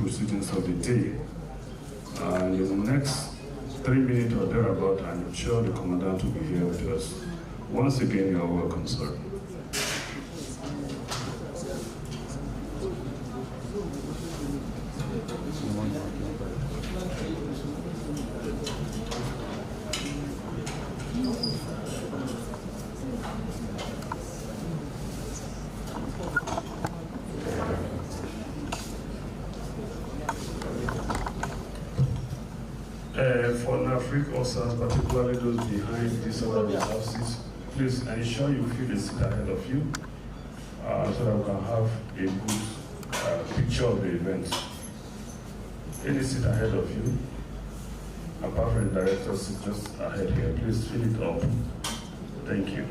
proceedings of the day. And in the next 3 minutes or thereabout, I'm sure the commandant will be here with us. Once again, you are welcome, sir. For NAFRIC officers, particularly those behind these other houses, please ensure you feel a seat ahead of you so that we can have a good picture of the event. Any seat ahead of you, apart from the director's seat just ahead here, please fill it up. Thank you.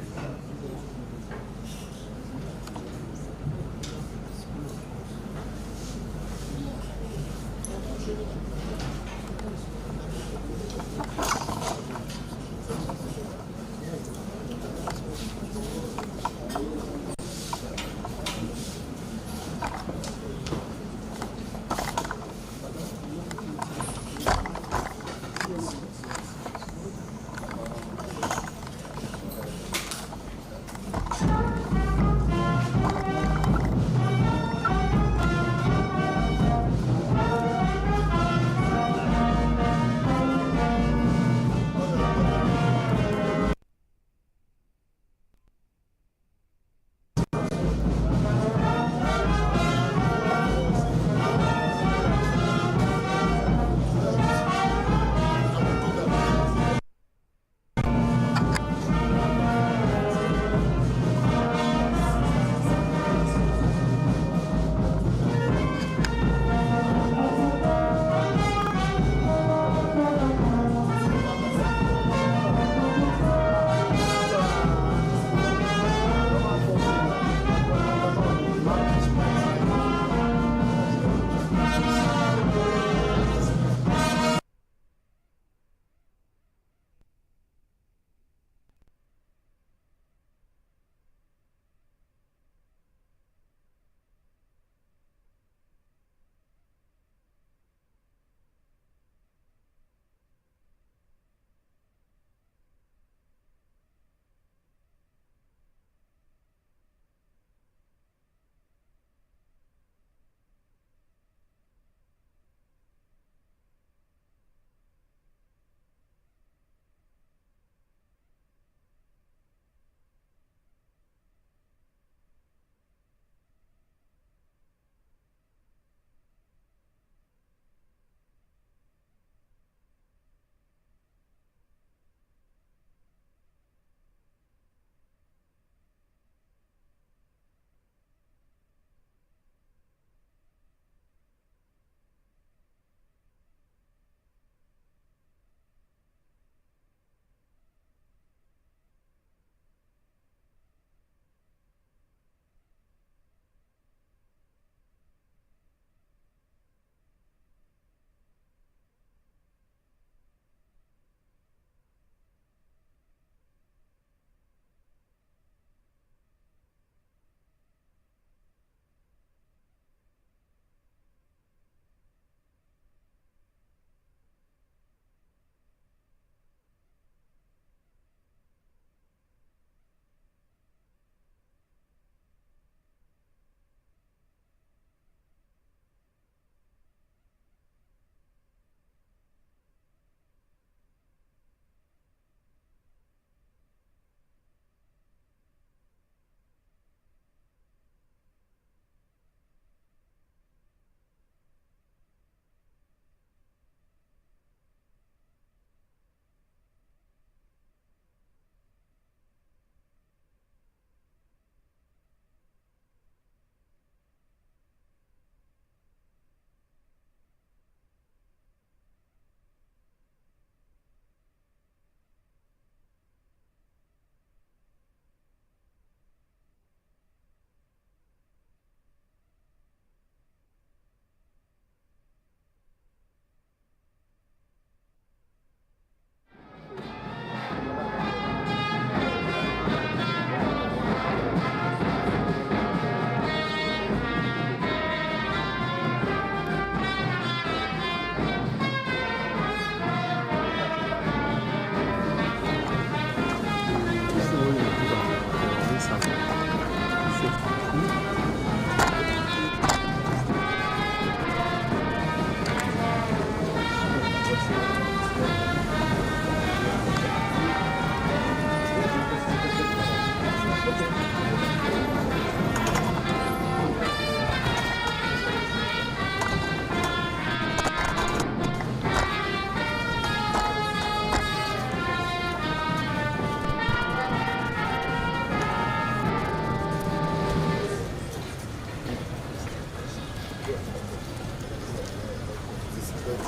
Great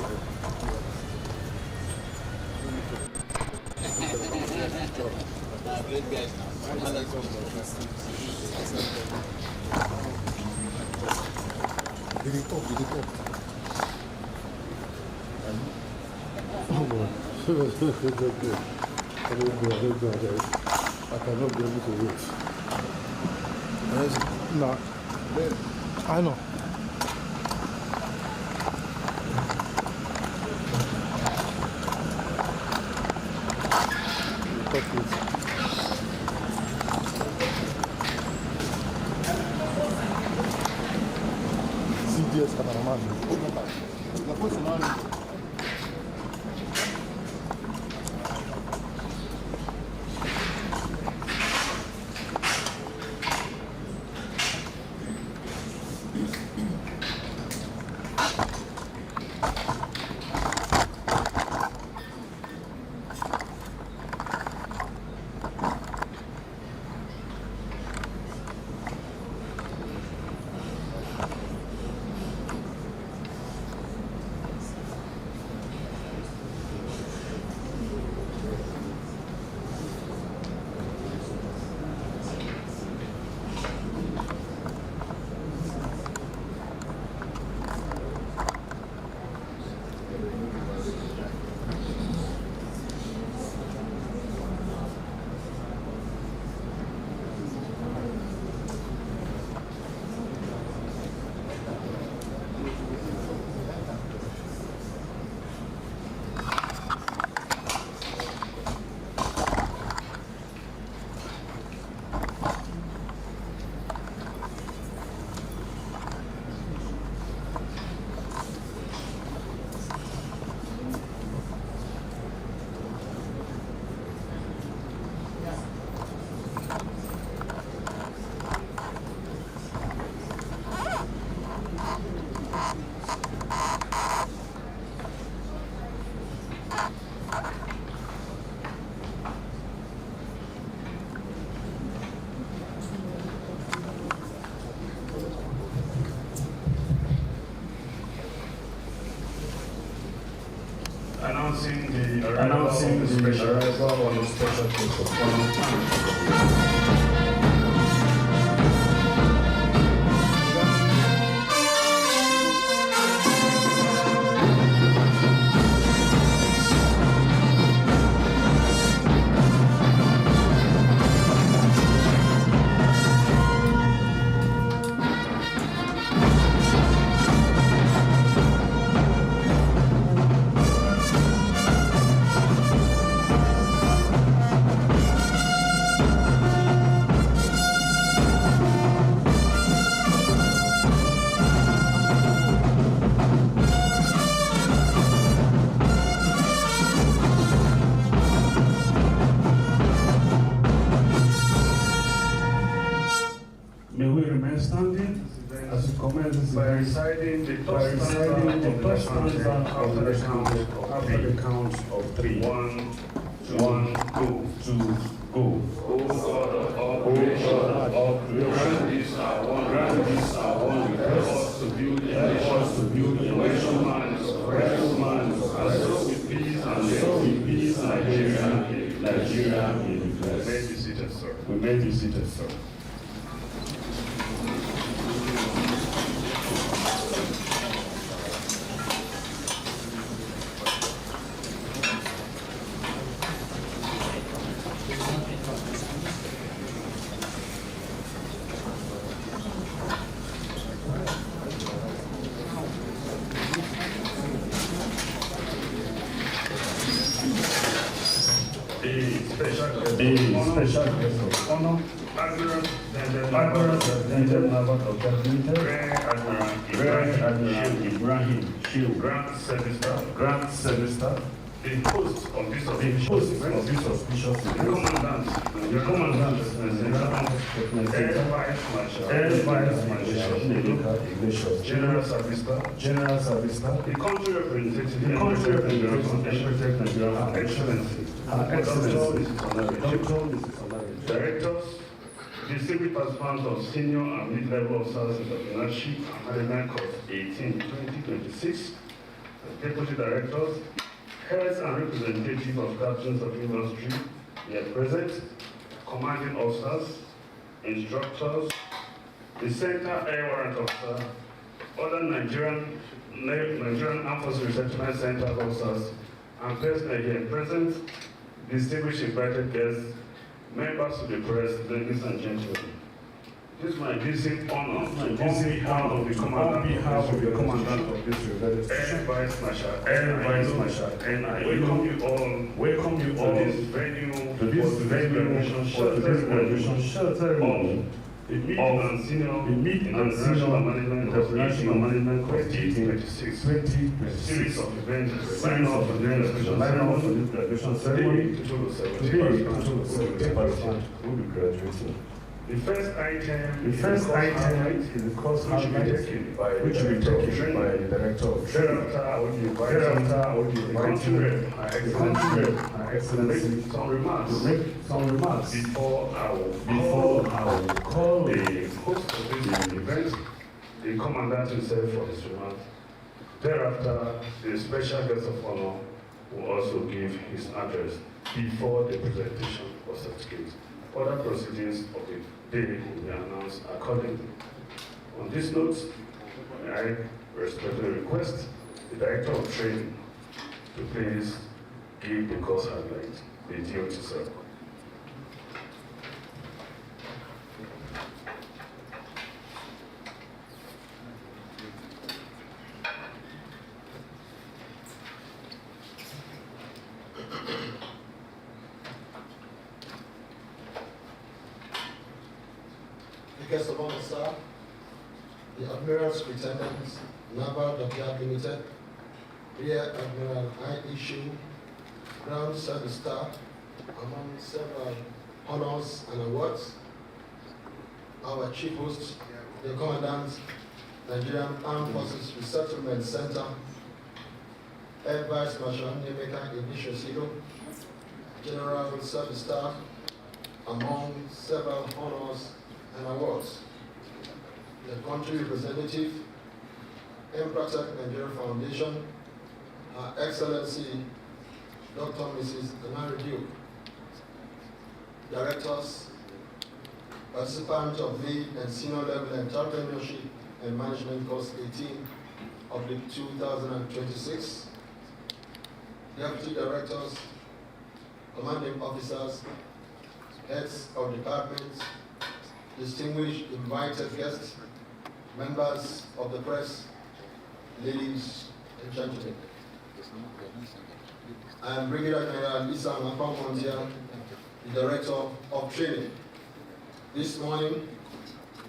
guys now. Did he talk? Oh boy. I cannot be able to wait. No. I know. CDS cameraman. Announcing the arrival on the special case of May we remain standing as we commence by reciting the top stanza after the count of three. One, two, go. O God of all creation, grant this our one request to build a nation man, and so with peace Nigeria may be blessed. We may be seated, sir. The special guest of honor, Admiral Naval of Rear Admiral Ibrahim Shiu, Grand Service Staff, the host of this auspicious Commandant, Air Vice Marshal, General Service Staff, the country representative, Excellency, Directors, distinguished participants of senior and mid-level officers in the Financial Academy Course 18-2026, deputy directors, heads and representatives of captains of industry here present, commanding officers, instructors, the center air warrant officer, other Nigerian Armed Forces Resettlement Center officers, and personnel here present, distinguished invited guests, members of the press, ladies and gentlemen. This is my distinct honor on behalf of the commandant of this regarded Air Vice Marshal, and I welcome you all to this venue for this graduation ceremony. The mid and senior international management of 2026 series of events line up for this graduation ceremony. Today, will be graduating. The first item is the course highlight, which will be taken by the director of training. Thereafter, I will be inviting Her Excellency to make some remarks before I will call the host of this event, the commandant himself, for his remarks. Thereafter, the special guest of honor will also give his address before the presentation of certificates. Other proceedings of the day will be announced accordingly. On this note, may I respectfully request the Director of Training to please give the course highlight, the DOT sir. Guests of honor, sir, the Admiral's Lieutenant, Naval Dockyard Limited, Rear Admiral I. Issue, Ground Service Staff, among several honors and awards. Our chief host, the Commandant, Nigerian Armed Forces Resettlement Center, Air Vice Marshal Nemeka Edishosido, General Service Staff, among several honors and awards. The country representative, Emprotech Nigeria Foundation, Her Excellency Dr. Mrs. Anari Duke, directors, participants of mid and senior level entrepreneurship and management course 18 of the 2026, deputy directors, commanding officers, heads of departments, distinguished invited guests, members of the press, ladies and gentlemen. I am Brigadier General Lisa Montia, the Director of Training. This morning,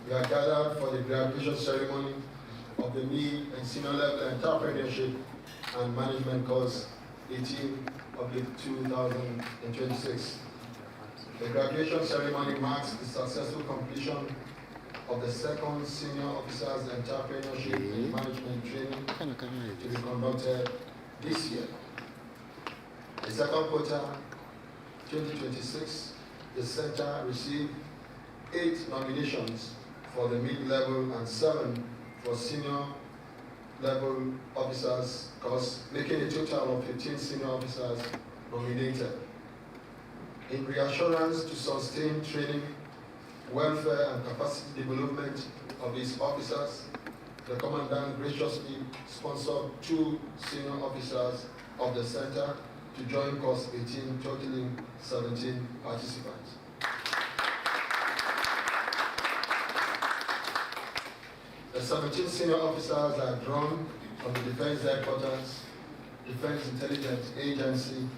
we are gathered for the graduation ceremony of the mid and senior level entrepreneurship and management course 18 of the 2026. The graduation ceremony marks the successful completion of the second Senior Officers Entrepreneurship and Management Training to be conducted this year. The second quarter 2026, the Center received 8 nominations for the mid-level and 7 for senior level officers course, making a total of 15 senior officers nominated. In reassurance to sustain training, welfare and capacity development of these officers, the Commandant graciously sponsored 2 senior officers of the Center to join course 18, totaling 17 participants. The 17 senior officers are drawn from the Defense Headquarters, Defense Intelligence Agency,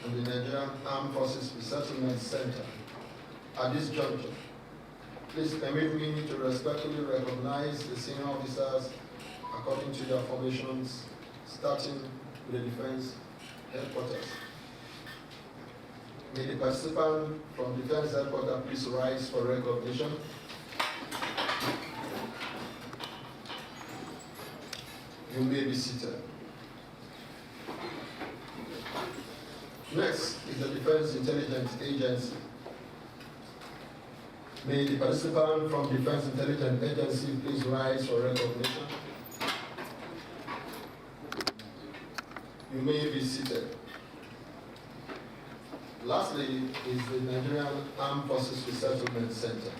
and the Nigerian Armed Forces Resettlement Center. At this juncture, please permit me to respectfully recognize the senior officers according to their formations, starting with the Defense Headquarters. May the participant from Defense Headquarters please rise for recognition. You may be seated. Next is the Defense Intelligence Agency. May the participant from Defense Intelligence Agency please rise for recognition. You may be seated. Lastly is the Nigerian Armed Forces Resettlement Center.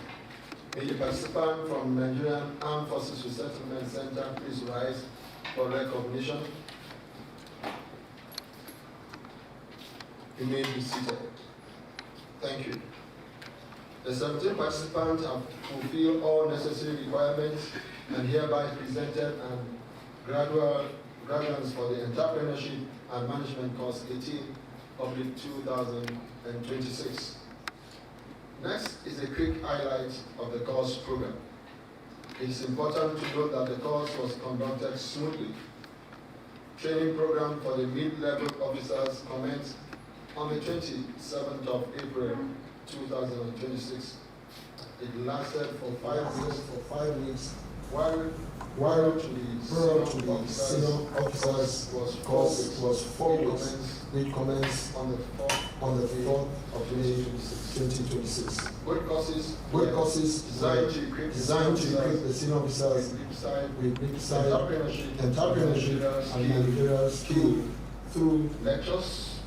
May the participant from Nigerian Armed Forces Resettlement Center please rise for recognition. You may be seated. Thank you. The 17 participants have fulfilled all necessary requirements and hereby presented and graduates for the Entrepreneurship and Management Course 18 Public 2026. Next is a quick highlight of the course program. It is important to note that the course was conducted smoothly. Training program for the mid-level officers commenced on the 27th of April 2026. It lasted for 5 weeks, while to the senior officers was 4 weeks, which commenced on the 4th of May 2026. Both courses designed to equip the senior officers with entrepreneurship and managerial skill through lectures,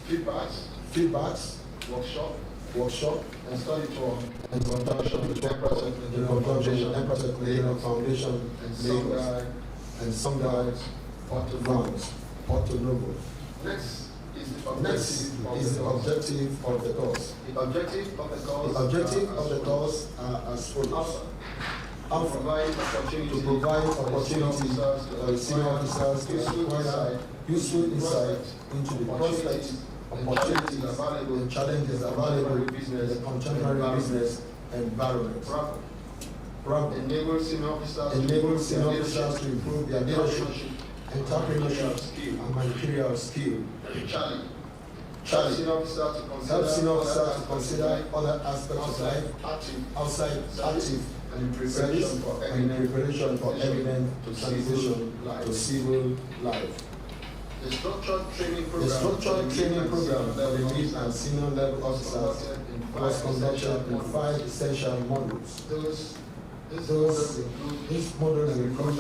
feedbacks, workshop, and study tour, and conduction with Empress Laying Foundation, and some guides, Porto Novo. Next is the objective of the course. The objective of the course are as follows. To provide opportunities for the senior officers to acquire useful insight into the prospects, opportunities, and challenges available in the contemporary business environment. Enable senior officers to improve their leadership, entrepreneurship, and managerial skill. Help senior officers to consider other aspects of life outside active and in preparation for eminent transition to civil life. The structured training program for the mid and senior level officers was conducted in 5 essential modules. These models include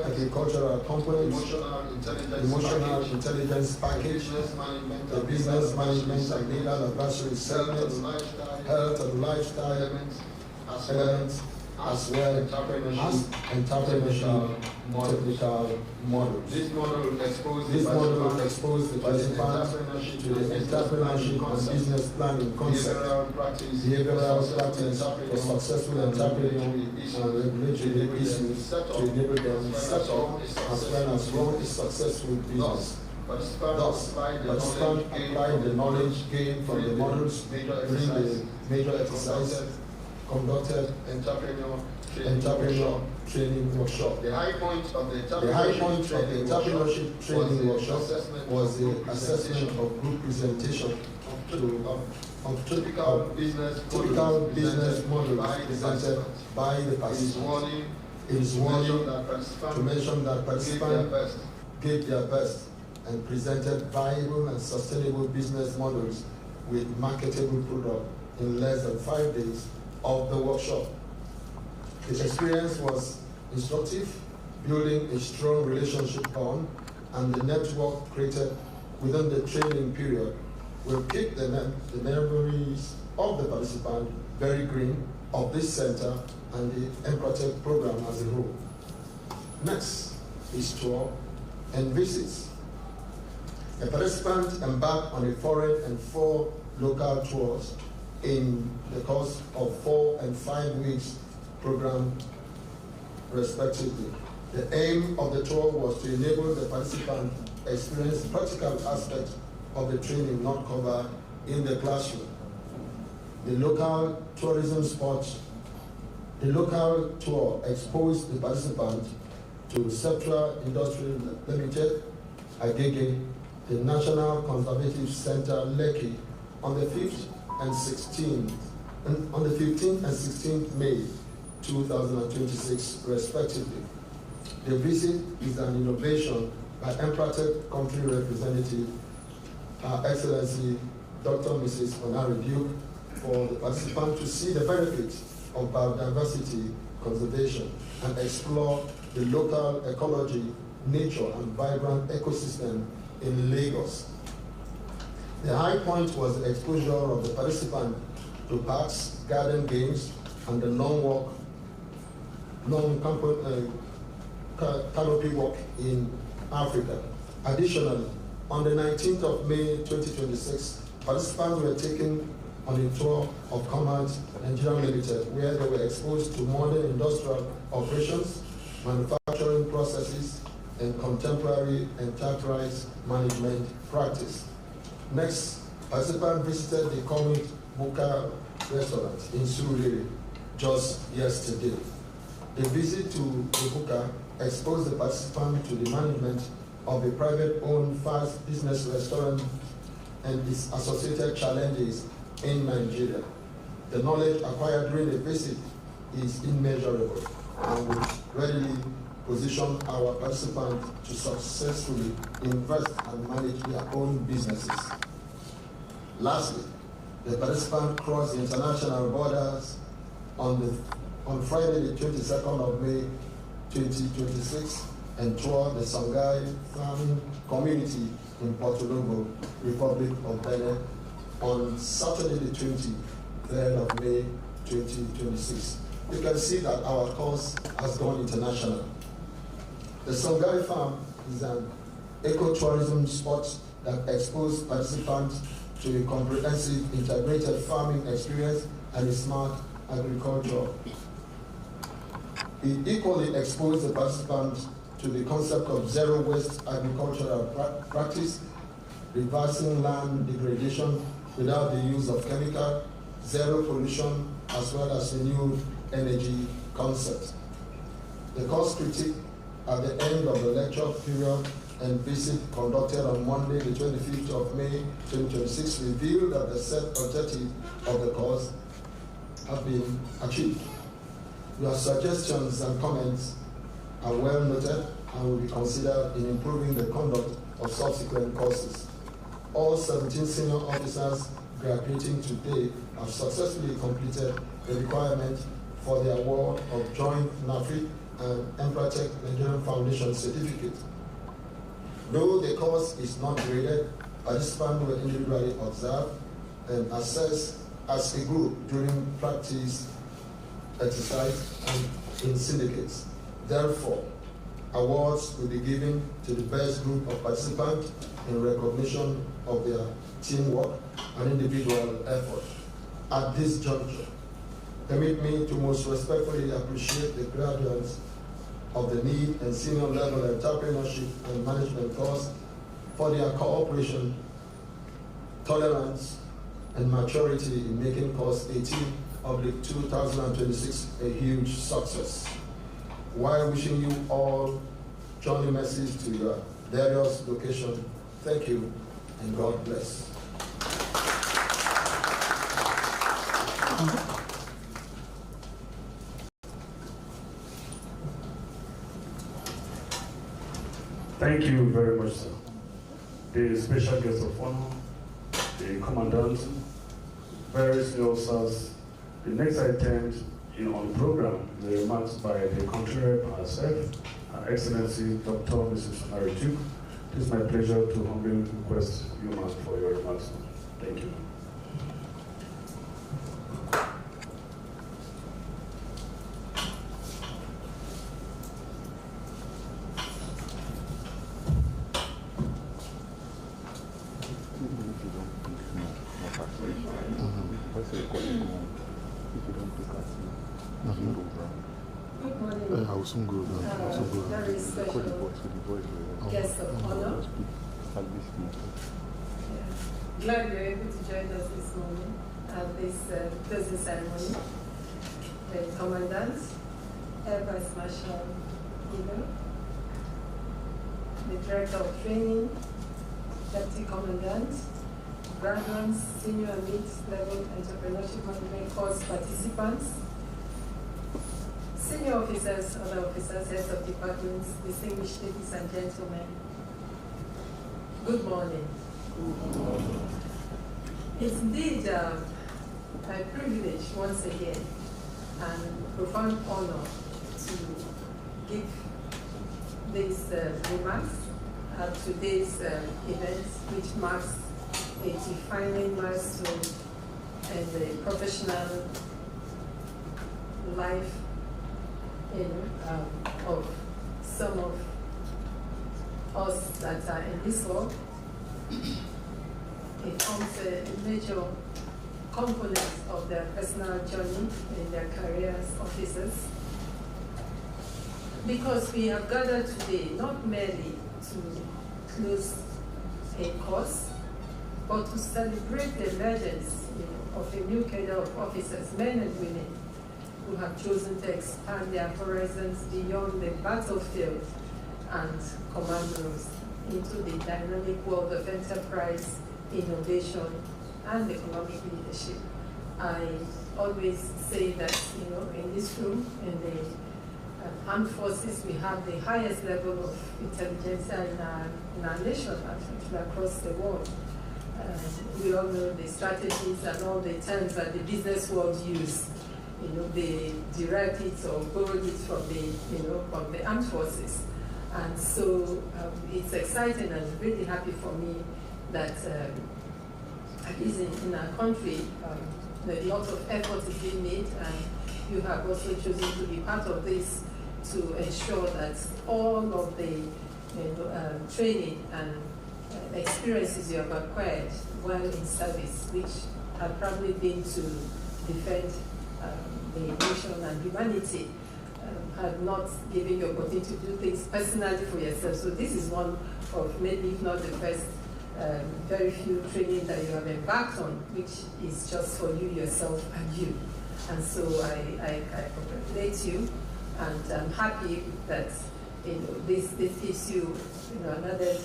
agricultural components, emotional intelligence package, the business management and legal advisory segment, health and lifestyle elements, as well as entrepreneurship technical models. This model exposed the participants to the entrepreneurship and business planning concept, behavioral practice for successful entrepreneur and regulatory issues to enable them set up as well as run a successful business. Thus, participants applied the knowledge gained from the models during the major exercises conducted entrepreneur training workshop. The high point of the entrepreneurship training workshop was the assessment of group presentation of typical business models presented by the participants. It is warning to mention that participants gave their best and presented viable and sustainable business models with marketable product in less than 5 days of the workshop. The experience was instructive, building a strong relationship bond, and the network created within the training period will keep the memories of the participant very green of this center and the Empratech program as a whole. Next is tour and visits. A participant embarked on a foreign and 4 local tours in the course of 4 and 5 weeks program respectively. The aim of the tour was to enable the participant experience practical aspects of the training not covered in the classroom. The local tourism spots. The local tour exposed the participant to Central Industrial Limited, Agege, the National Conservative Center, Lekki, on the 15th and 16th May 2026, respectively. The visit is an innovation by Empratech country representative, Her Excellency Dr. Mrs. Onari Duke, for the participant to see the benefits of biodiversity conservation and explore the local ecology nature and vibrant ecosystem in Lagos. The high point was the exposure of the participant to parks, garden games, and the canopy walk in Africa. Additionally, on the 19th of May 2026, participants were taken on a tour of Command Nigeria Limited, where they were exposed to modern industrial operations, manufacturing processes, and contemporary enterprise management practice. Next, participants visited the Comet Buka restaurant in Surulere just yesterday. The visit to the Buka exposed the participant to the management of a private-owned fast business restaurant and its associated challenges in Nigeria. The knowledge acquired during the visit is immeasurable and will readily position our participants to successfully invest and manage their own businesses. Lastly, the participant crossed international borders on Friday, the 22nd of May 2026, and toured the Songhai farming community in Porto Novo, Republic of Benin, on Saturday, the 23rd of May 2026. You can see that our course has gone international. The Songhai farm is an ecotourism spot that exposes participants to a comprehensive integrated farming experience and a smart agriculture. It equally exposed the participants to the concept of zero waste agricultural practice, reversing land degradation without the use of chemical, zero pollution, as well as renewable energy concepts. The course critique at the end of the lecture period and visit conducted on Monday, the 25th of May 2026, revealed that the set objectives of the course have been achieved. Your suggestions and comments are well noted and will be considered in improving the conduct of subsequent courses. All 17 senior officers graduating today have successfully completed the requirement for the award of Joint NAFID and Empratech Nigerian Foundation certificate. Though the course is not graded, participants were individually observed and assessed as a group during practice, exercise, and in syndicates. Therefore, awards will be given to the best group of participants in recognition of their teamwork and individual effort. At this juncture, permit me to most respectfully appreciate the graduates of the mid and senior level entrepreneurship and management course for their cooperation, tolerance, and maturity in making course 18 of the 2026 a huge success. While wishing you all journey mercies to your various locations, thank you and God bless. Thank you very much, sir. The special guest of honor, the commandant, various officers. The next item on the program, the remarks by the country rep herself, Her Excellency Dr. Mrs. Mary Duke. It is my pleasure to humbly request you, ma'am, for your remarks. Thank you. I will soon go down. Very special guest of honor. Glad you're able to join us this morning at this closing ceremony. The Commandant, Air Vice Marshal Gideon, the Director of Training, Deputy Commandant, graduates, senior and mid-level entrepreneurship management course participants, senior officers, other officers, heads of departments, distinguished ladies and gentlemen, good morning. It's indeed my privilege once again and profound honor to give these remarks at today's event, which marks a defining milestone in the professional life of some of us that are in this world. It forms a major component of their personal journey in their career as officers. Because we have gathered today not merely to close a course, but to celebrate the emergence of a new cadre of officers, men and women, who have chosen to expand their horizons beyond the battlefield and command rooms into the dynamic world of enterprise, innovation, and economic leadership. I always say that, in this room, in the armed forces, we have the highest level of intelligence in our nation, actually, across the world. We all know the strategies and all the terms that the business world use. They derive it or borrow it from the armed forces. And so it's exciting and really happy for me that at least in our country, a lot of effort is being made, and you have also chosen to be part of this to ensure that all of the training and experiences you have acquired while in service, which have probably been to defend the nation and humanity, have not given you opportunity to do things personally for yourself. So this is one of maybe, if not the first, very few training that you have embarked on, which is just for you, yourself, and you. And so I congratulate you, and I'm happy that this gives you, another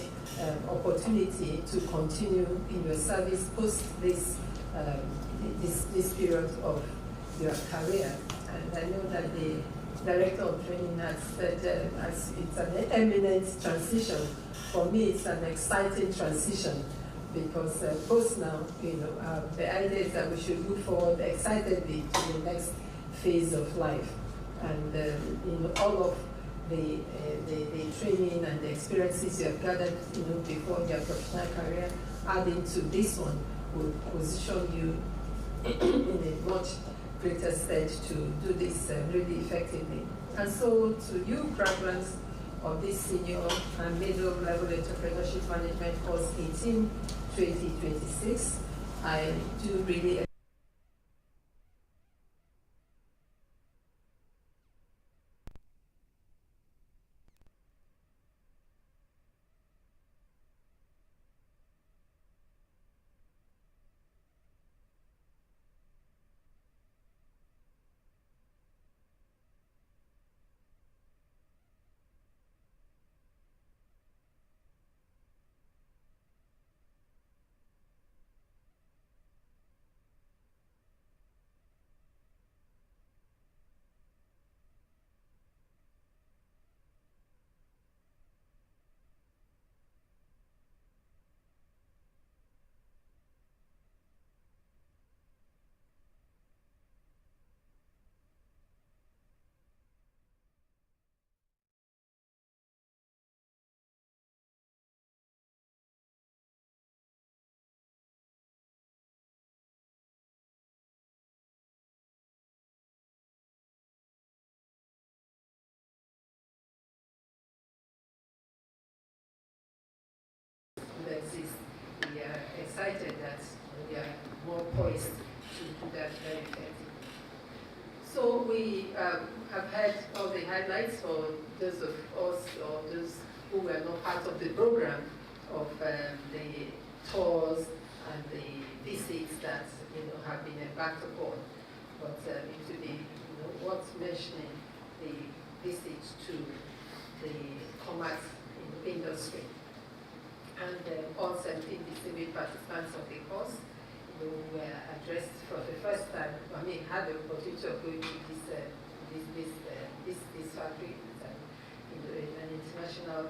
opportunity to continue in your service post this period of your career. And I know that the Director of Training has said it's an eminent transition. For me, it's an exciting transition because post now, the idea is that we should look forward excitedly to the next phase of life. And all of the training and the experiences you have gathered before your professional career, adding to this one, will position you in a much greater stage to do this really effectively. And so to you, graduates of this senior and middle level entrepreneurship management course 18-2026, I do really exist. We are excited that we are more poised to do that very effectively. So we have had all the highlights for those of us or those who were not part of the program of the tours and the visits that have been embarked upon. But it would be worth mentioning the visit to the commerce industry. And all 17 distinguished participants of the course were addressed for the first time. Had the opportunity of going to this factory, an international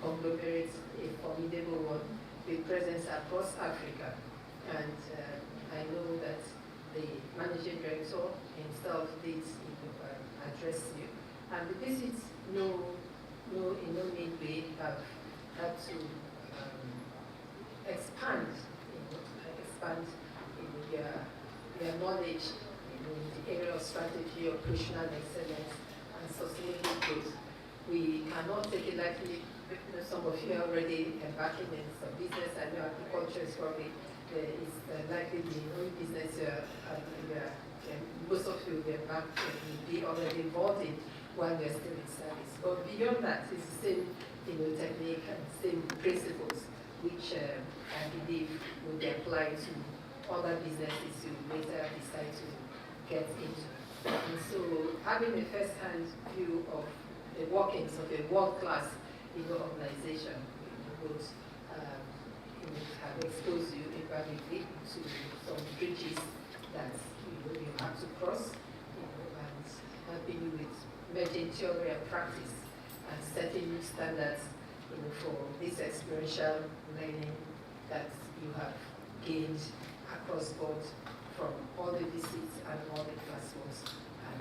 conglomerate, a formidable one, with presence across Africa. And I know that the managing director himself did address you. And the visit, no in no mean way have had to expand, their knowledge in the area of strategy, operational excellence, and sustainable growth. We cannot take it lightly. Some of you are already embarking in some business. I know agriculture is probably likely the only business most of you will be already involved in while you're still in service. But beyond that, it's the same technique and same principles which I believe will be applied to other businesses you later decide to get into. And so having a first-hand view of the workings of a world-class organization would have exposed you invaluably to some bridges that you have to cross, and helping you with merging theory and practice and setting new standards for this experiential learning that you have gained across board from all the visits and all the classrooms and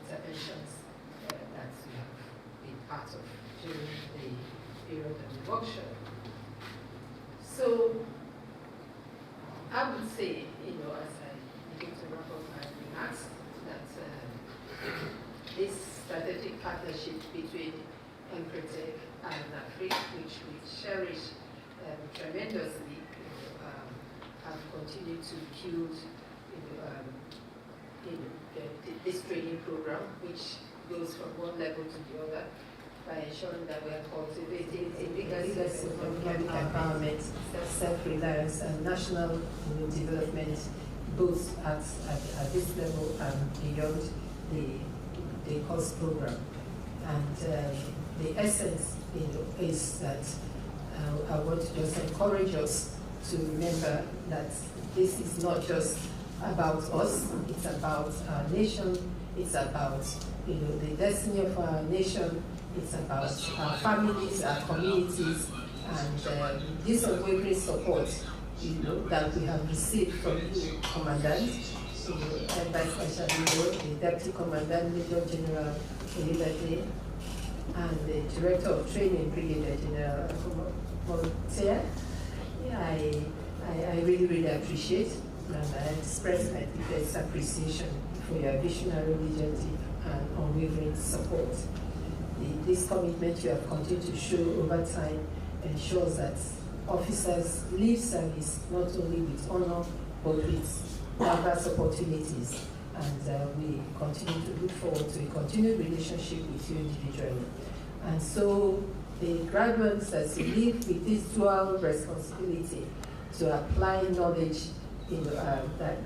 interventions that you have been part of during the period of the workshop. So I would say, as I begin to wrap up my remarks, that this strategic partnership between Empretec and Afrique, which we cherish tremendously, have continued to build this training program, which goes from one level to the other, by ensuring that we are cultivating a bigger sense of economic empowerment, self-reliance, and national development, both at this level and beyond the course program. And the essence is that I want to just encourage us to remember that this is not just about us, it's about our nation, it's about the destiny of our nation, it's about our families, our communities, and this unwavering support that we have received from you, Commandant, and Vice Marshal, the Deputy Commandant, Major General Olibade, and the Director of Training, Brigadier General Monteer. I really, really appreciate and I express my deepest appreciation for your visionary leadership and unwavering support. This commitment you have continued to show over time ensures that officers leave service not only with honor, but with diverse opportunities. And we continue to look forward to a continued relationship with you individually. And so the graduates, as you live with this dual responsibility to apply knowledge, to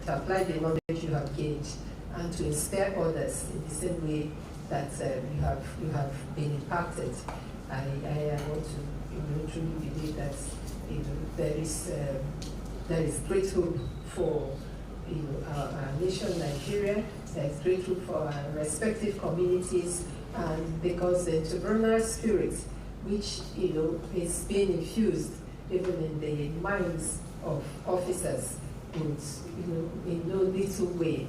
apply the knowledge you have gained, and to inspire others in the same way that you have been impacted. I want to truly believe that there is great hope for our nation, Nigeria. There is great hope for our respective communities, and because the entrepreneurial spirit, which is being infused even in the minds of officers, would in no little way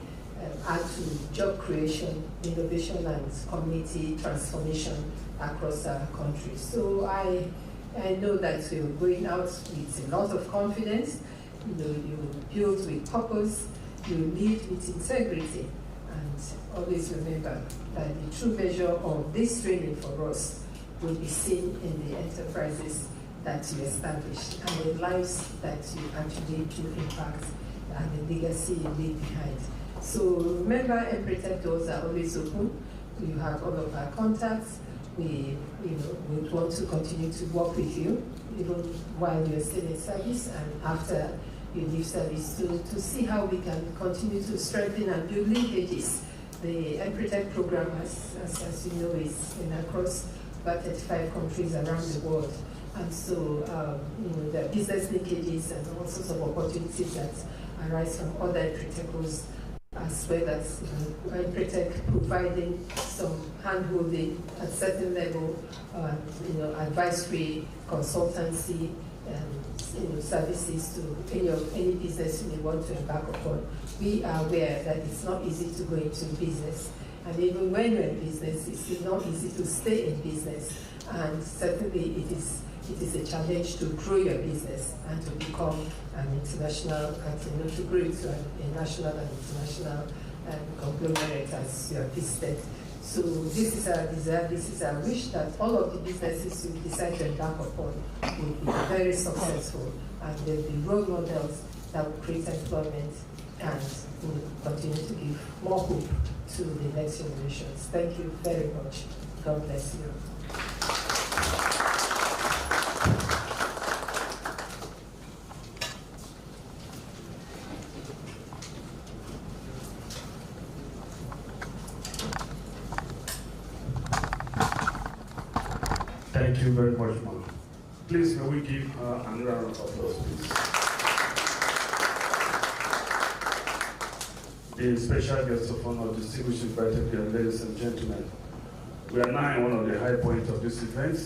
add to job creation, innovation, and community transformation across our country. So I know that you're going out with a lot of confidence. You build with purpose, you lead with integrity, and always remember that the true measure of this training for us will be seen in the enterprises that you establish and the lives that you actually do impact and the legacy you leave behind. So remember, Empretec doors are always open. You have all of our contacts. We would want to continue to work with you even while you're still in service and after you leave service to see how we can continue to strengthen and build linkages. The Empretec program, as you know, is across about 35 countries around the world. And so, there are business linkages and all sorts of opportunities that arise from other Empretecos, as well as Empretec providing some handholding at certain level, advisory, consultancy, services to any business you may want to embark upon. We are aware that it's not easy to go into business, And even when you're in business, it's still not easy to stay in business. And certainly it is a challenge to grow your business and to become an international, and to grow to a national and international conglomerate as you are listed. So this is our desire, this is our wish that all of the businesses you decide to embark upon will be very successful, and there will be role models that will create employment and will continue to give more hope to the next generations. Thank you very much. God bless you. Thank you very much, ma'am. Please, may we give her another round of applause, please. The special guest of honor, distinguished invited guests, ladies and gentlemen. We are now in one of the high points of this event,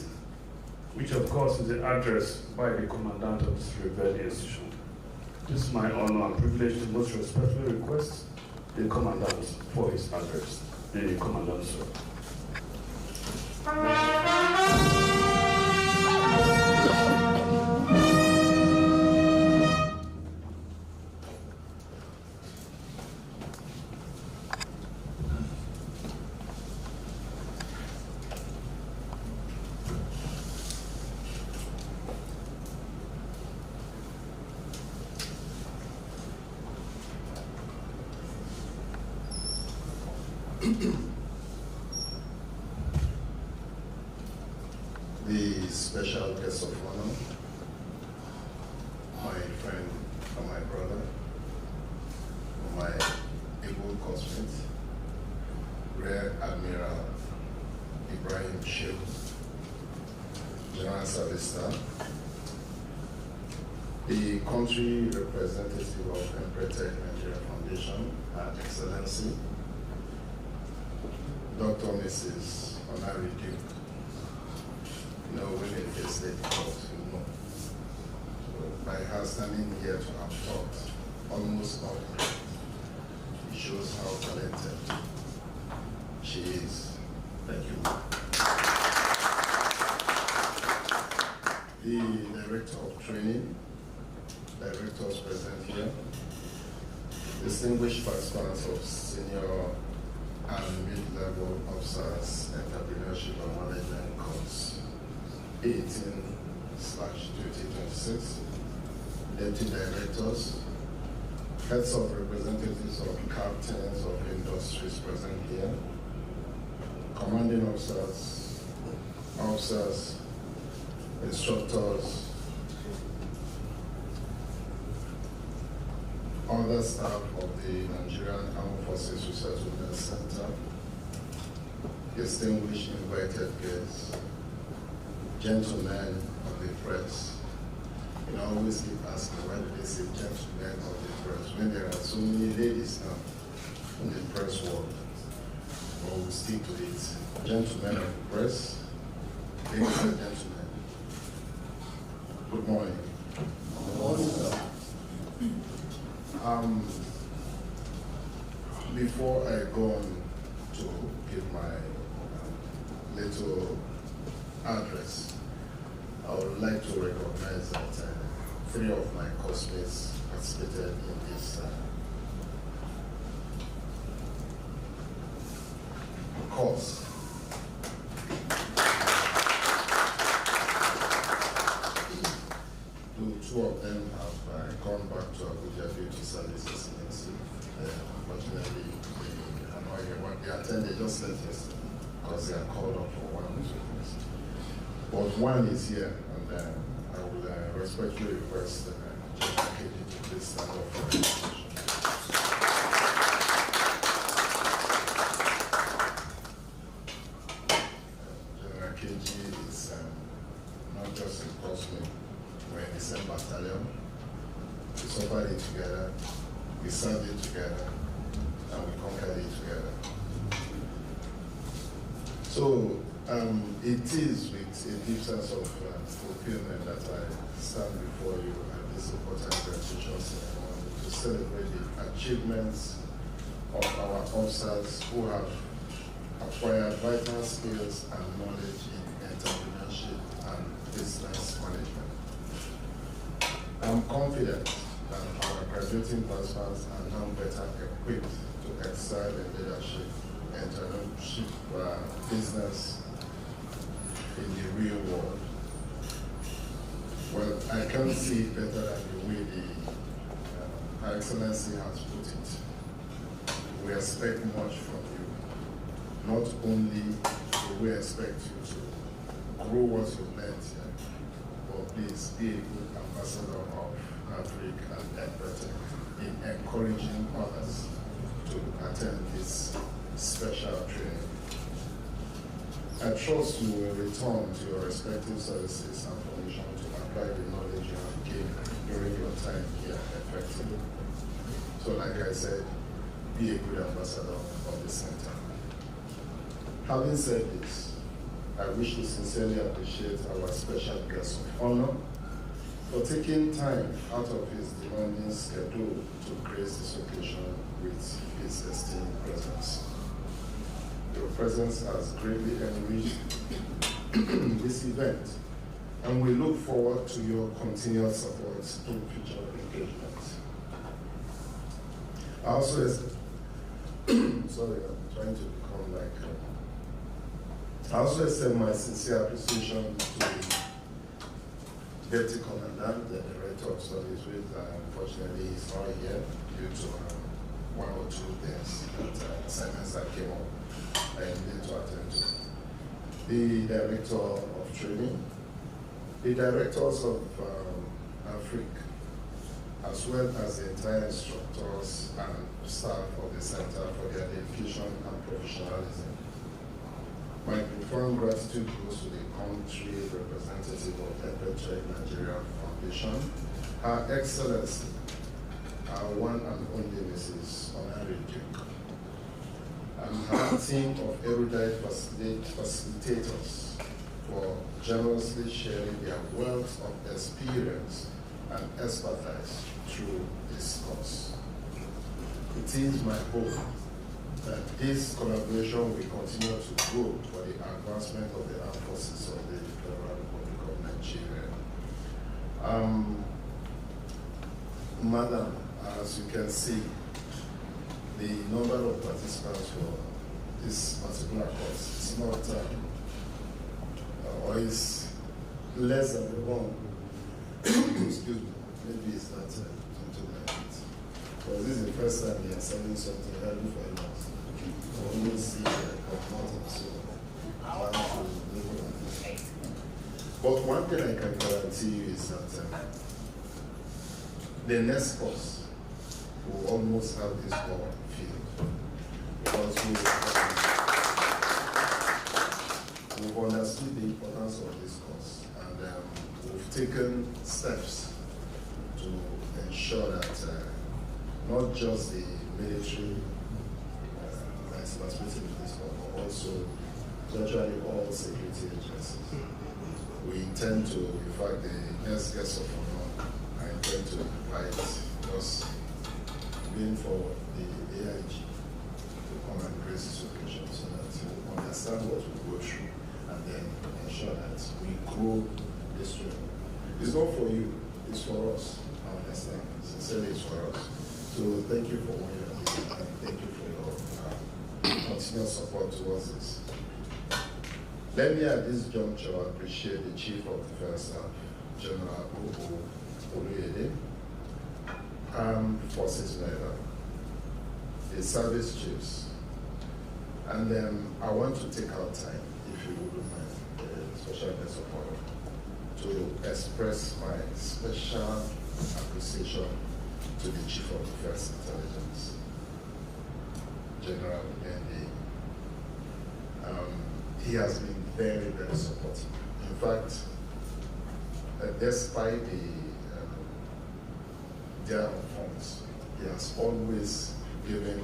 which of course is the address by the commandant of this rebellion institution. This is my honor and privilege to most respectfully request the commandant for his address. The commandant, sir. The special guest of honor, my friend and my brother, my able classmate, Rear Admiral Ibrahim Sheikh, General Service Staff, the country representative of Empretech Nigeria Foundation, Her Excellency, Dr. Mrs. Honari Duke. You know, when it gets late, you know. So by her standing here to have talked almost all the time, it shows how talented she is. Thank you. The Director of Training, directors present here, distinguished participants of senior and mid-level officers, entrepreneurship and management course 18/2026, deputy directors, heads of representatives of captains of industries present here, commanding officers, instructors, other staff of the Nigerian Armed Forces Resettlement Center, distinguished invited guests, gentlemen of the press. You know, I always keep asking, why do they say gentlemen of the press when there are so many ladies now in the press world? But we'll stick to it. Gentlemen of the press, ladies and gentlemen, good morning. Good morning, sir. Before I go on to give my little address, I would like to recognize that 3 of my classmates participated in this course. 2 of them have gone back to Abuja due to service excellency. Unfortunately, they attended just left yesterday because they are called up for one of the. But one is here, and I will respectfully request General KG to please stand up for registration. General KG is not just a classmate. We're in the same battalion. We suffered it together, we served it together, and we conquered it together. So it is with a deep sense of fulfillment that I stand before you at this important graduation ceremony to celebrate the achievements of our officers who have acquire vital skills and knowledge in entrepreneurship and business management. I'm confident that our graduating classmates are now better equipped to excel in leadership, entrepreneurship, business in the real world. Well, I can't see it better than the way Her Excellency has put it. We expect much from you. Not only do we expect you to grow what you've learned here, but please be a good ambassador of Africa and EdBetech in encouraging others to attend this special training. I trust you will return to your respective services and formation to apply the knowledge you have gained during your time here effectively. So like I said, be a good ambassador of the center. Having said this, I wish to sincerely appreciate our special guest of honor for taking time out of his demanding schedule to grace this occasion with his esteemed presence. Your presence has greatly enriched this event, and we look forward to your continued support in future engagements. I also, sorry, I'm trying to become like. I also extend my sincere appreciation to the Deputy Commandant, the Director of Studies, which unfortunately is not here due to one or two things, assignments that came up. I need to attend to. The Director of Training, the Directors of Africa, as well as the entire instructors and staff of the Center for their dedication and professionalism. My profound gratitude goes to the country representative of EdBetech Nigeria Foundation, Her Excellency, our one and only Mrs. Onari Duke, and her team of erudite facilitators for generously sharing their wealth of experience and expertise through this course. It is my hope that this collaboration will continue to grow for the advancement of the armed forces of the Federal Republic of Nigeria. Madam, as you can see, the number of participants for this particular course is not, or is less than the one. Excuse me, maybe it's not something like it. Because this is the first time we are selling something early for a month. We always see nothing, so I want to live on this. But one thing I can guarantee you is that the next course will almost have this ball field. Because we've understood the importance of this course, and we've taken steps to ensure that not just the military is participating in this course, but also virtually all security agencies. We intend to, in fact, the next guest of honor, I intend to invite us going forward, the AIG, to come and grace this occasion so that we understand what we go through and then ensure that we grow this training. It's not for you, it's for us. I understand. Sincerely, it's for us. So thank you for what you're doing, and thank you for your continued support towards this. Let me at this juncture appreciate the Chief of Defense Staff, General Ogo Oluyede, Armed Forces Medal, the service chiefs, and then I want to take our time, if you wouldn't mind, special guest of honor, to express my special appreciation to the Chief of Defense Intelligence, General Ndendi. He has been very, very supportive. In fact, despite their funds, he has always given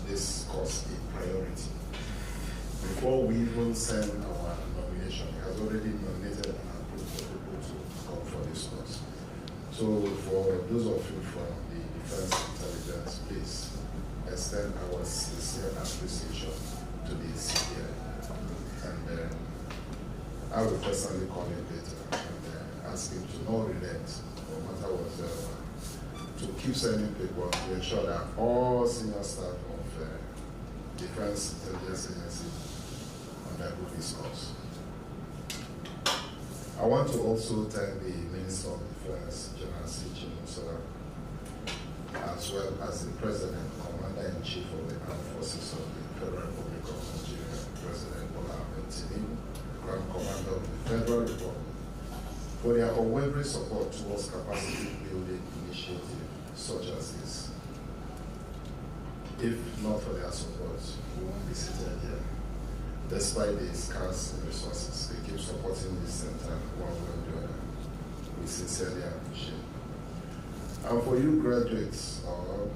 this cause a priority. Before we even send our nomination, he has already nominated and approved for people to come for this cause. So for those of you from the Defense Intelligence, please extend our sincere appreciation to to the CPI. And I will personally call him later and ask him to not relent, no matter what, to keep sending people to ensure that all senior staff of Defense Intelligence Agency undergo this course. I want to also thank the Minister of Defense, General C. Chimusa, as well as the President, Commander-in-Chief of the Armed Forces of the Federal Republic of Nigeria, President Bola Ahmed Tinubu, Grand Commander of the Federal Republic, for their unwavering support towards capacity building initiatives such as this. If not for their support, we won't be seated here. Despite the scarce resources, they keep supporting this center one way or the other. We sincerely appreciate it. And for you graduates, or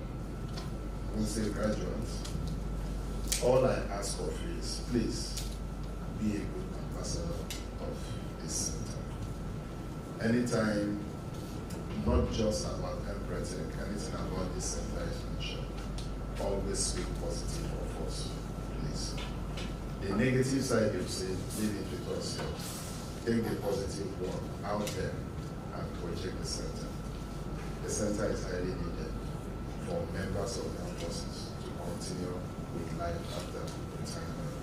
we say graduates, all I ask of you is please be a good ambassador of this center. Anytime, not just about Empretech, anything about this center is mentioned, always speak positive of us, please. The negative side you say, leave it with us here. Take the positive one out there and project the center. The center is highly needed for members of the armed forces to continue with life after retirement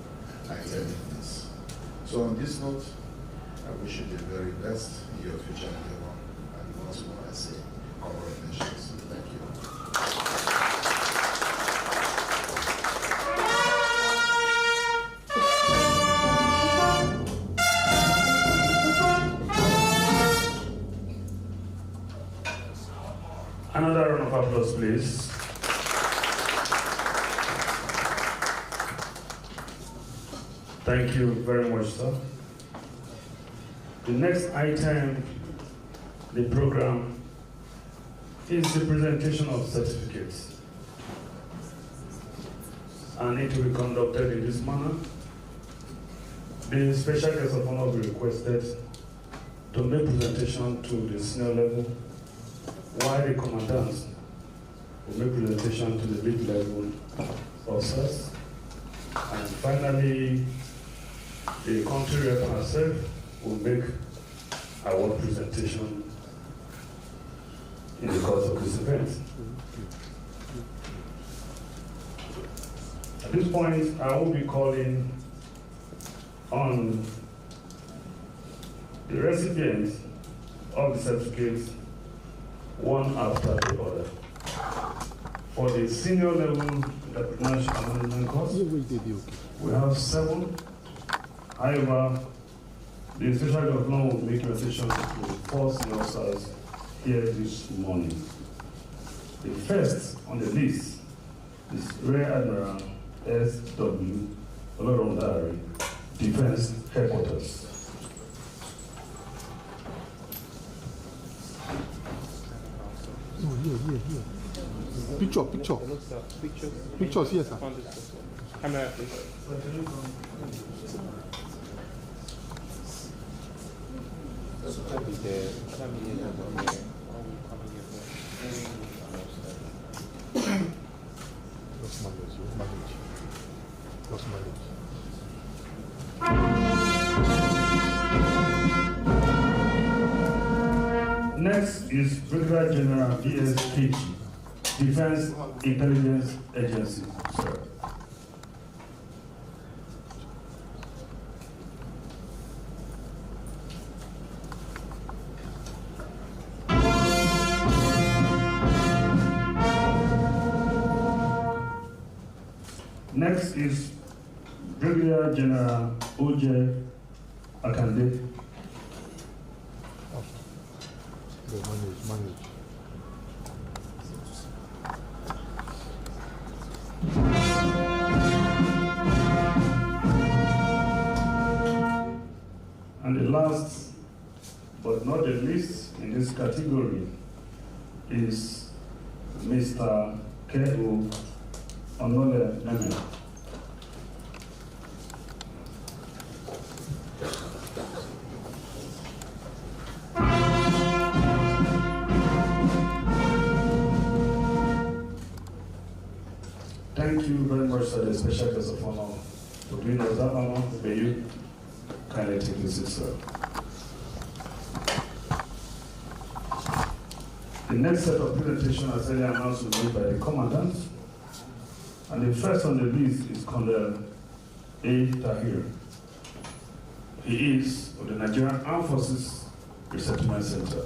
and getting this. So on this note, I wish you the very best in your future endeavor. And once more I say, congratulations. Thank you. Another round of applause, please. Thank you very much, sir. The next item, the program, is the presentation of certificates. And it will be conducted in this manner. The special guest of honor will be requested to make presentation to the senior level, while the commandants will make presentation to the mid-level officers. And finally, the country rep herself will make our presentation in the course of this event. At this point, I will be calling on the recipients of the certificates one after the other. For the senior level entrepreneurship management course, we have 7. However, the special governor will make presentation to 4 senior officers here this morning. The first on the list is Rear Admiral S.W. Olorundare, Defense Headquarters. Here. Pictures, yes, sir. Camera, please. Next is Brigadier General B.S. Kechi, Defense Intelligence Agency. Sir. Next is Brigadier General O.J. Akande. Manage. And the last, but not the least in this category, is Mr. K.O. Onole Meme. Thank you very much, sir, the special guest of honor. For doing us that honor, may you kindly take your seat, sir. The next set of presentation, as earlier announced, will be made by the commandant. And the first on the list is Colonel A. Tahir. He is of the Nigerian Armed Forces Resettlement Center.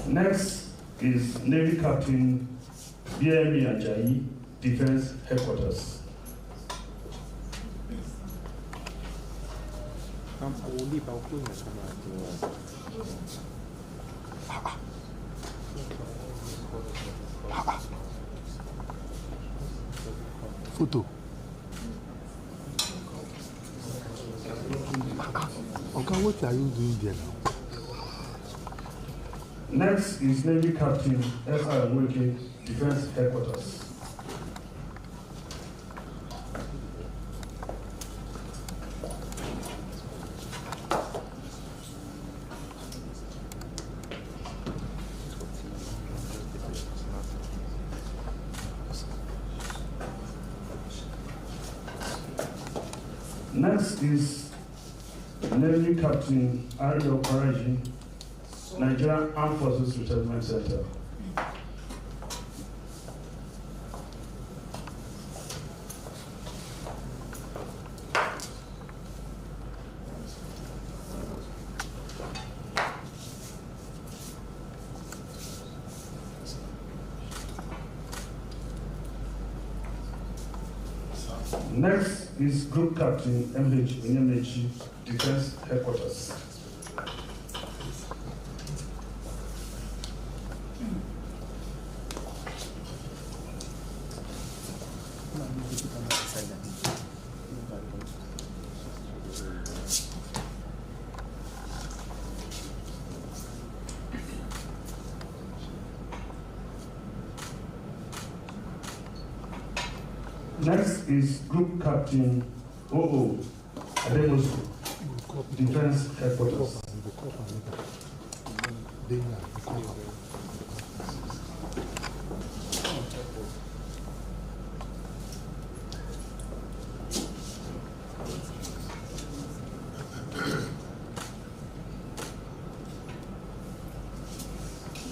Next is Navy Captain B.M.E. Ajayi, Defense Headquarters. Photo. Okay, what are you doing there now? Next is Navy Captain S.R. Wiki, Defense Headquarters. Next is Navy Captain Ariel Paraji, Nigerian Armed Forces Resettlement Center. Next is Group Captain M.H. Onyemechi, Defense Headquarters. Next is Group Captain O.O. Ademosu, Defense Headquarters.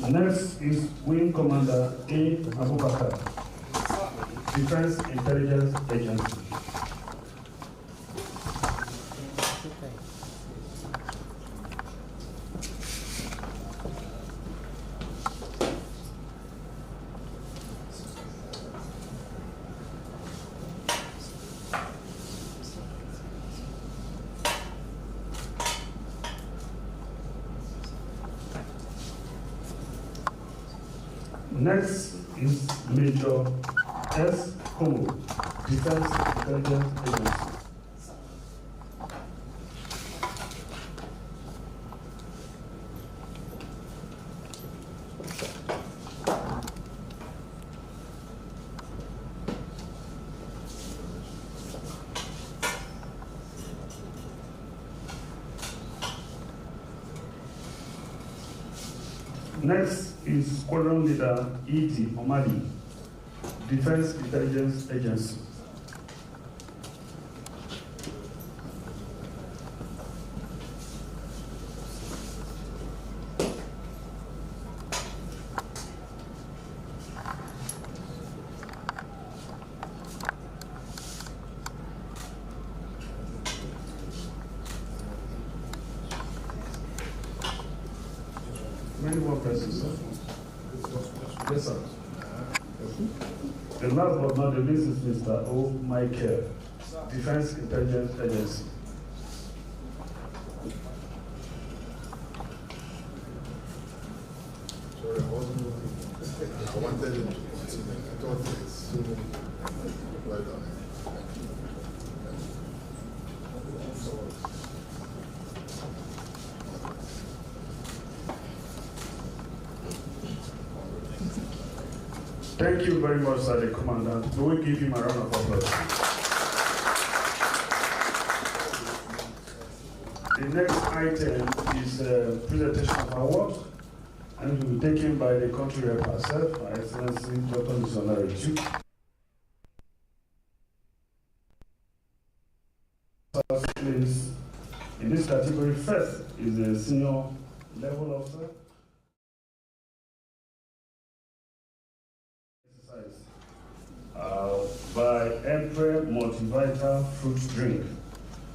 Next is Wing Commander A. Abubakar, Defense Intelligence Agency. Next is Major S. Congo, Defense Intelligence Agency. Next is Squadron Leader E.T. Omali, Defense Intelligence Agency. Many more persons, sir. Yes, sir. The last but not the least is Mr. O. Michael, Defense Intelligence Agency. Sorry, I wasn't looking. I wanted it. I thought it's right on. Thank you very much, sir, the Commandant. Will we give him a round of applause? next item is presentation of awards, and it will be taken by the country rep herself, Her Excellency Dr. Missionary Duke. Please, in this category, first is the senior level officer. Exercise by Emperor Multivital Fruit Drink.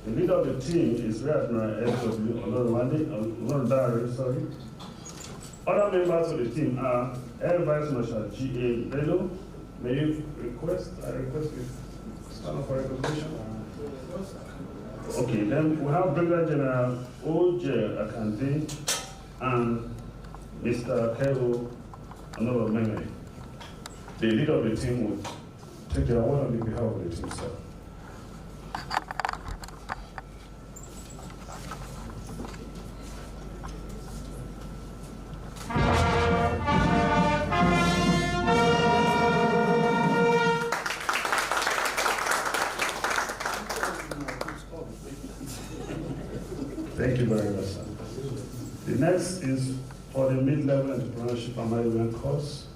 The leader of the team is Rear Admiral S.W. Olorundare, sorry. Other members of the team are Air Vice Marshal G.A. Bello. May you request you stand up for recognition? Okay, then we have Brigadier General O.J. Akande and Mr. Kero Onoromeme. The leader of the team will take the award on behalf of the team, sir. Thank you very much, sir. The next is for the mid-level entrepreneurship and management course.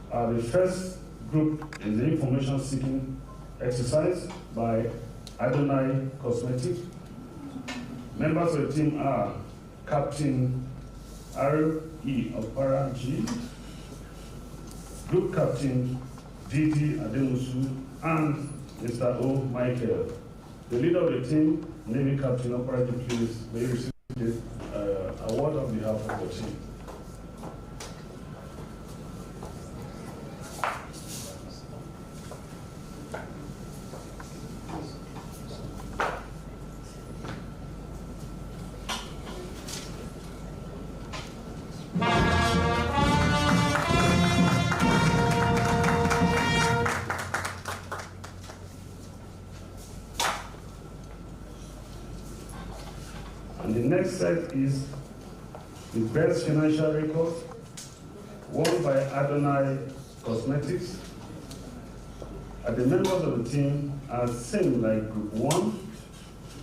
The first group is the information seeking exercise by Adonai Cosmetic. Members of the team are Captain R.E. Opara G, Group Captain D.D. Ademusu, and Mr. O. Michael. The leader of the team, Navy Captain Opara G, please, may you receive the award on behalf of the team. And the next set is the best financial record, won by Adonai Cosmetics. And the members of the team are same like Group 1,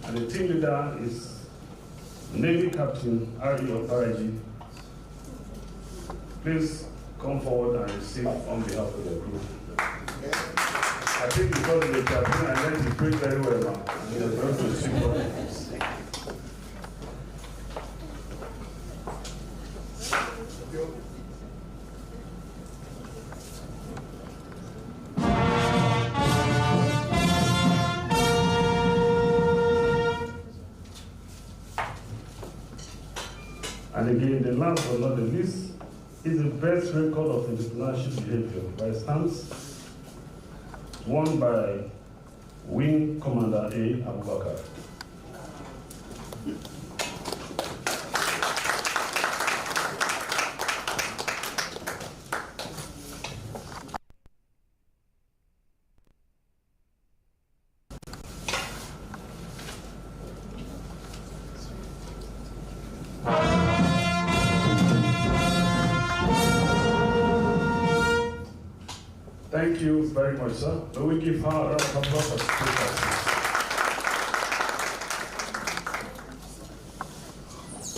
and the team leader is Navy Captain R.E. Oparaji. Please come forward and receive on behalf of the group. I think because of the captain, I learned to preach very well now. And he was going to sing for me. And again, the last but not the least is the best record of entrepreneurship behavior by stance, won by Wing Commander A. Abubakar. Thank you very much, sir. May we give her a round of applause.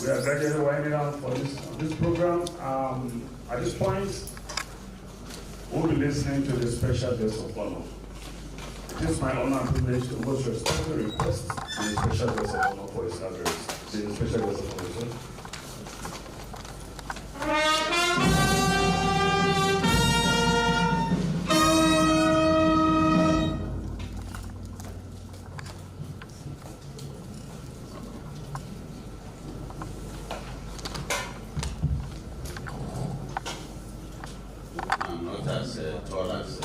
We are gradually winding down for this program. At this point, we'll be listening to the special guest of honor. It is my honor and privilege to most respectfully request the special guest of honor for his address. The special guest of honor, sir. I'm not as tall as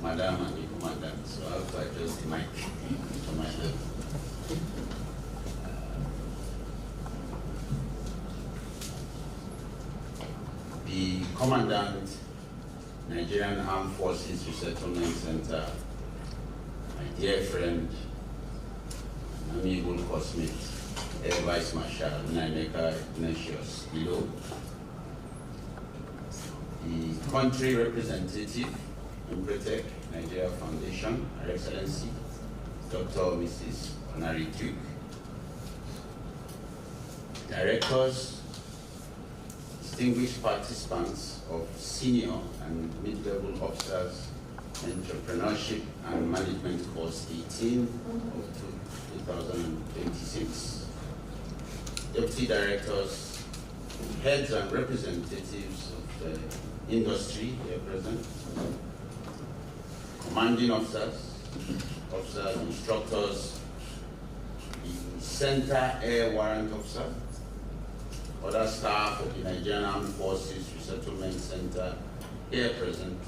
Madam and the Commandant, so I have to adjust the mic to my level. The Commandant, Nigerian Armed Forces Resettlement Center, my dear friend, Amiable Cosmate, Air Vice Marshal Nnaemeka Ignatius Ilo, the country representative, Improtech Nigeria Foundation, Her Excellency, Dr. Mrs. Onari Duke, directors, distinguished participants of senior and mid-level officers, entrepreneurship and management course 18 of 2026. Deputy directors, heads and representatives of the industry here present, commanding officers, instructors, the Center Air Warrant Officer, other staff of the Nigerian Armed Forces Resettlement Center here present,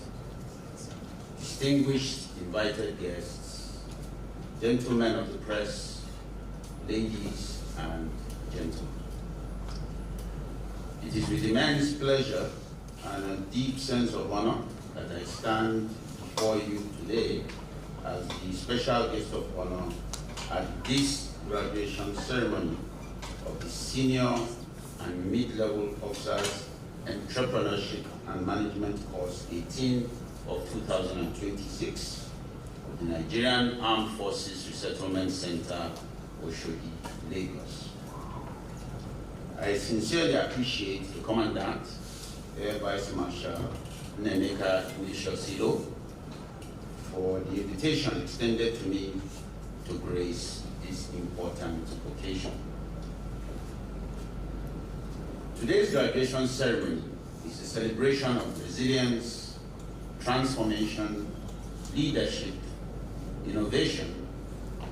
distinguished invited guests, gentlemen of the press, ladies and gentlemen. It is with immense pleasure and a deep sense of honor that I stand before you today as the special guest of honor at this graduation ceremony of the Senior and Mid-Level Officers Entrepreneurship and Management Course 18 of 2026 of the Nigerian Armed Forces Resettlement Center, Oshodi, Lagos. I sincerely appreciate the Commandant, Air Vice Marshal Nnaemeka Ignatius-Ilo, for the invitation extended to me to grace this important occasion. Today's graduation ceremony is a celebration of resilience, transformation, leadership, innovation,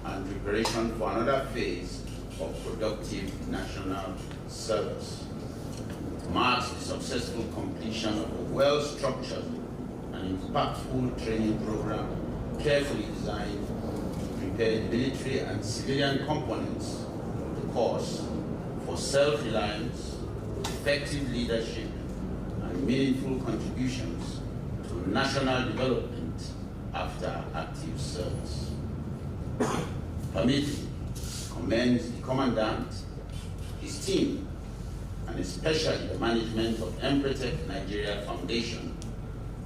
and preparation for another phase of productive national service. It marks the successful completion of a well-structured and impactful training program carefully designed to prepare the military and civilian components of the course for self-reliance, effective leadership, and meaningful contributions to national development after active service. Permit me to commend the Commandant, his team, and especially the management of Empretec Nigeria Foundation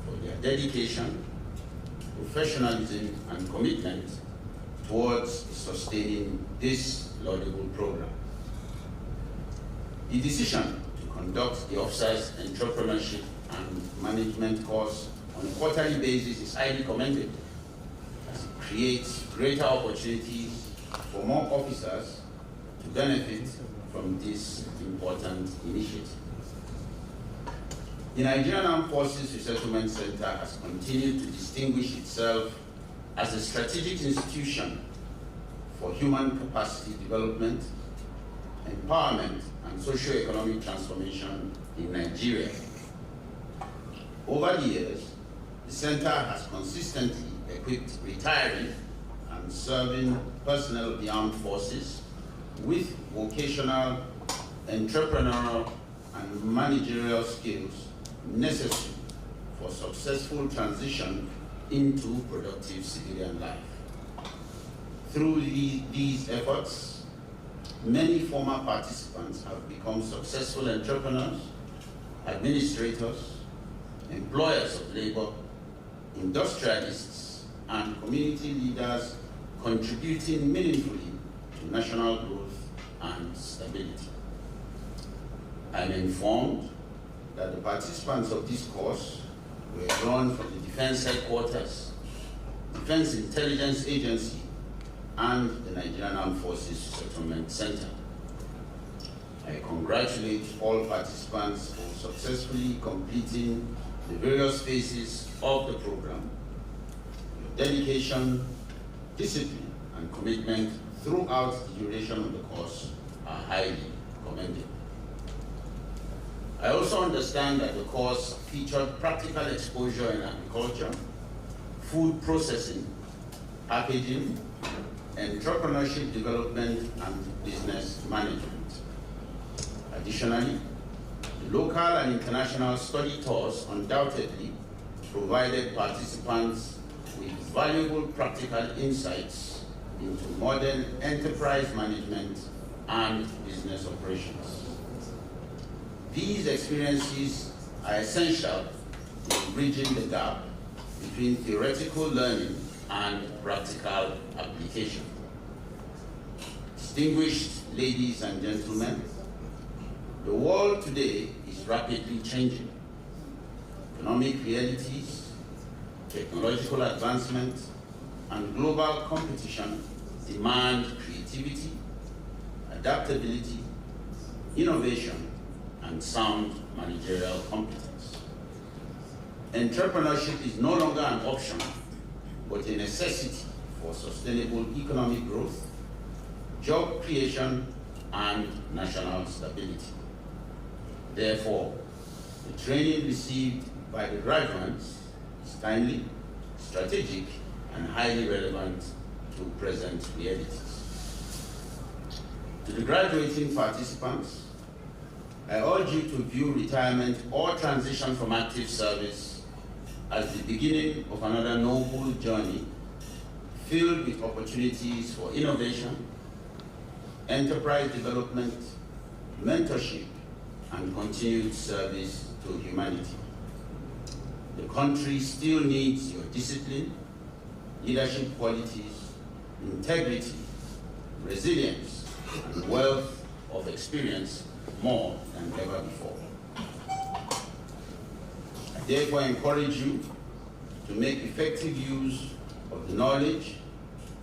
for their dedication, professionalism, and commitment towards sustaining this laudable program. The decision to conduct the Officers Entrepreneurship and Management course on a quarterly basis is highly commended, as it creates greater opportunities for more officers to benefit from this important initiative. The Nigerian Armed Forces Resettlement Center has continued to distinguish itself as a strategic institution for human capacity development, empowerment, and socio-economic transformation in Nigeria. Over the years, the center has consistently equipped retiring and serving personnel of the armed forces with vocational, entrepreneurial, and managerial skills necessary for successful transition into productive civilian life. Through these efforts, many former participants have become successful entrepreneurs, administrators, employers of labor, industrialists, and community leaders, contributing meaningfully to national growth and stability. I'm informed that the participants of this course were drawn from the Defense Headquarters, Defense Intelligence Agency, and the Nigerian Armed Forces Resettlement Center. I congratulate all participants for successfully completing the various phases of the program. Your dedication, discipline, and commitment throughout the duration of the course are highly commended. I also understand that the course featured practical exposure in agriculture, food processing, packaging, entrepreneurship development, and business management. Additionally, the local and international study tours undoubtedly provided participants with valuable practical insights into modern enterprise management and business operations. These experiences are essential in bridging the gap between theoretical learning and practical application. Distinguished ladies and gentlemen, The world today is rapidly changing. Economic realities, technological advancement, and global competition demand creativity, adaptability, innovation, and sound managerial competence. Entrepreneurship is no longer an option, but a necessity for sustainable economic growth, job creation, and national stability. Therefore, the training received by the graduates is timely, strategic, and highly relevant to present realities. To the graduating participants, I urge you to view retirement or transition from active service as the beginning of another noble journey filled with opportunities for innovation, enterprise development, mentorship, and continued service to humanity. The country still needs your discipline, leadership qualities, integrity, resilience, and wealth of experience more than ever before. I therefore encourage you to make effective use of the knowledge,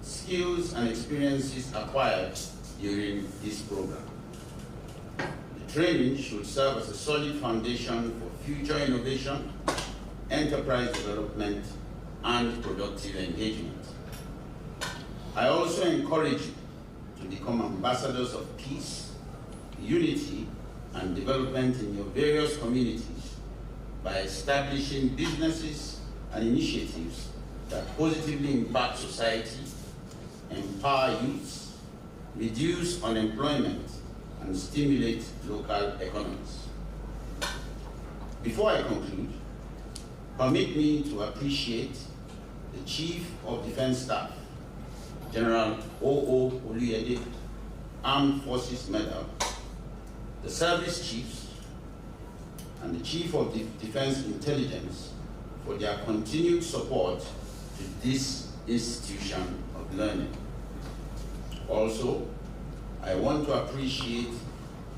skills, and experiences acquired during this program. The training should serve as a solid foundation for future innovation, enterprise development, and productive engagement. I also encourage you to become ambassadors of peace, unity, and development in your various communities by establishing businesses and initiatives that positively impact society, empower youths, reduce unemployment, and stimulate local economies. Before I conclude, permit me to appreciate the Chief of Defense Staff, General O.O. Oluyede, Armed Forces Medal, the service chiefs, and the Chief of Defense Intelligence for their continued support to this institution of learning. Also, I want to appreciate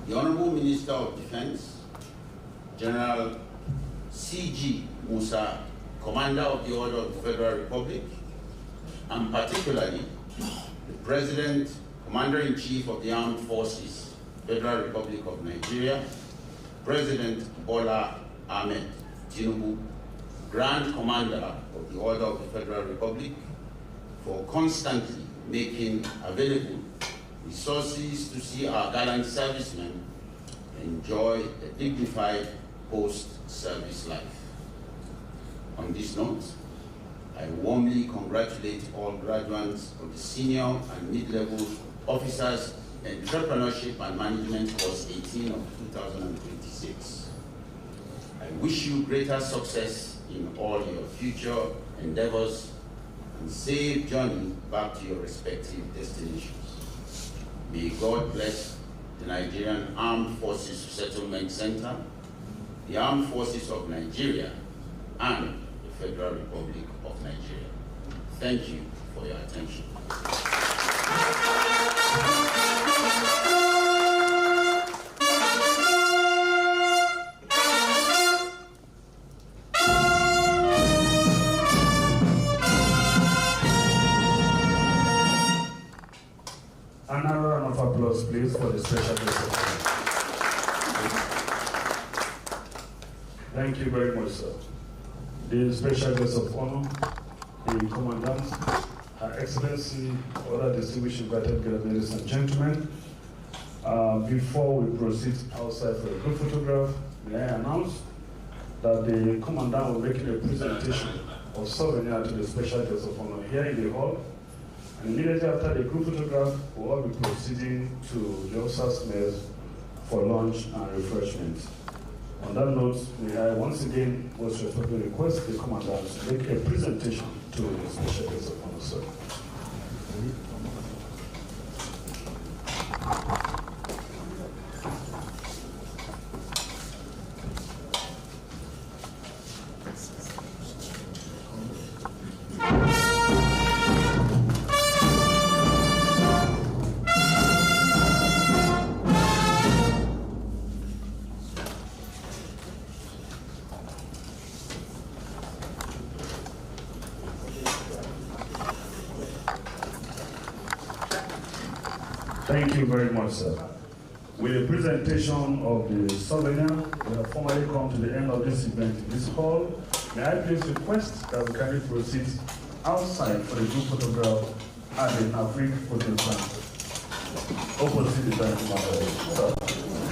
the Honorable Minister of Defense, General C.G. Musa, Commander of the Order of the Federal Republic, and particularly the President, Commander-in-Chief of the Armed Forces, Federal Republic of Nigeria, President Bola Ahmed Tinubu, Grand Commander of the Order of the Federal Republic, for constantly making available resources to see our gallant servicemen enjoy a dignified post-service life. On this note, I warmly congratulate all graduates of the Senior and Mid-Level Officers Entrepreneurship and Management Course 18 of 2026. I wish you greater success in all your future endeavors and safe journey back to your respective destinations. May God bless the Nigerian Armed Forces Settlement Center, the Armed Forces of Nigeria, and the Federal Republic of Nigeria. Thank you for your attention. Another round of applause, please, for the special guest of honor. Thank you very much, sir. The special guest of honor, the Commandant, Her Excellency, other distinguished invited guests, ladies and gentlemen. Before we proceed outside for a group photograph, may I announce that the Commandant will make a presentation of souvenir to the special guest of honor here in the hall. And immediately after the group photograph, we'll all be proceeding to the officers' mess for lunch and refreshment. On that note, may I once again most respectfully request the Commandant to make a presentation to the special guest of honor, sir. Thank you very much, sir. With the presentation of the souvenir, we have formally come to the end of this event in this hall. May I please request that we kindly proceed outside for the group photograph at the Afrique Photo Center, opposite the bank.